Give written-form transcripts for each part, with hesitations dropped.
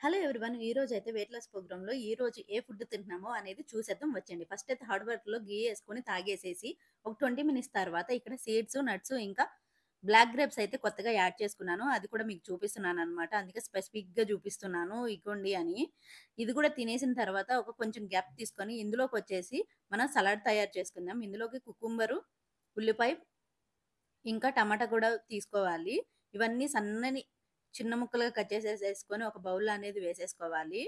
Hello everyone. ఈ రోజైతే weight loss ప్రోగ్రామ్‌లో ఈరోజు ఏ ఫుడ్ తింటున్నామో అనేది చూసేద్దాం వచ్చేయండి. ఫస్ట్ అయితే హాట్ వాటర్‌లో ఘీ యేసుకొని తాగేసేసి, ఒక 20 మినిట్స్ తర్వాత ఇక్కడ సీడ్స్, నట్స్ ఇంకా బ్లాక్ గ్రేప్స్ అయితే కొత్తగా యాడ్ చేసుకున్నాను. అది కూడా మీకు చూపిస్తున్నాననమాట. అందుకే స్పెసిఫిక్‌గా చూపిస్తున్నాను ఇగోండి అని. ఇది కూడా తినేసిన తర్వాత ఒక కొంచెం గ్యాప్ తీసుకొని ఇందులోకొచ్చేసి మనం సలాడ్ తయారు చేసుకుందాం. ఇందులోకి కుకుంబరు, ఉల్లిపాయ ఇంకా టమాటా కూడా తీసుకోవాలి. ఇవన్నీ సన్నని చిన్న ముక్కలుగా కట్ చేసేసేసుకొని ఒక బౌల్‌లో అనేది వేసేసుకోవాలి.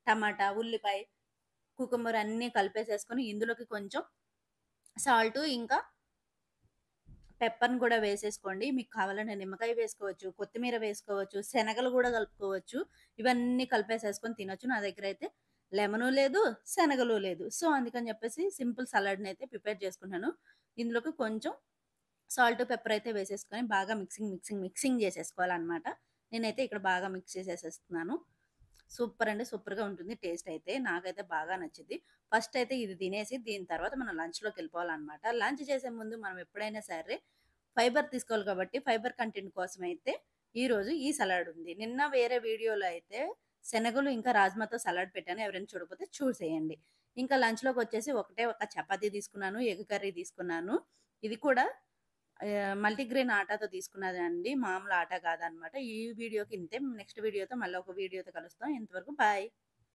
టమాటా, ఉల్లిపాయ, కుకుంబర్ అన్నీ కలిపేసేసుకొని ఇందులోకి కొంచెం సాల్టు ఇంకా పెప్పర్‌ని కూడా వేసేసుకోండి. మీకు కావాలంటే నిమ్మకాయ వేసుకోవచ్చు, కొత్తిమీర వేసుకోవచ్చు, శనగలు కూడా కలుపుకోవచ్చు. ఇవన్నీ కలిపేసేసుకొని తినొచ్చు. నా దగ్గరైతే లెమను లేదు, శనగలు లేదు. సో, అందుకని చెప్పేసి సింపుల్ సలాడ్‌నయితే ప్రిపేర్ చేసుకుంటున్నాను. ఇందులోకి కొంచెం సాల్ట్, పెప్పర్ అయితే వేసేసుకొని బాగా మిక్సింగ్ చేసేసుకోవాలనమాట. నేనైతే ఇక్కడ బాగా మిక్స్ చేసేసేస్తున్నాను. సూపర్ అంటే సూపర్‌గా ఉంటుంది టేస్ట్ అయితే. నాకైతే బాగా నచ్చిద్ది. ఫస్ట్ అయితే ఇది తినేసి దీని తర్వాత మనం లంచ్‌లోకెళ్ళిపోవాలనమాట. లంచ్ చేసే ముందు మనం ఎప్పుడైనా సరే ఫైబర్ తీసుకోవాలి కాబట్టి ఫైబర్ కంటెంట్ కోసమైతే ఈరోజు ఈ సలాడ్ ఉంది. నిన్న వేరే వీడియోలో అయితే శనగలు ఇంకా రాజ్మాతో సలాడ్ పెట్టాను. ఎవరైనా చూడకపోతే చూసేయండి. ఇంకా లంచ్‌లోకొచ్చేసి ఒకటే ఒక చపాతీ తీసుకున్నాను, ఎగ్ కర్రీ తీసుకున్నాను. ఇది కూడా మల్టీగ్రెయిన్ ఆటాతో తీసుకున్నదండి. మామూలు ఆటా కాదనమాట. ఈ వీడియోకి ఇంతే. నెక్స్ట్ వీడియోతో మళ్ళీ ఒక వీడియోతో కలుస్తాం. ఇంతవరకు బాయ్.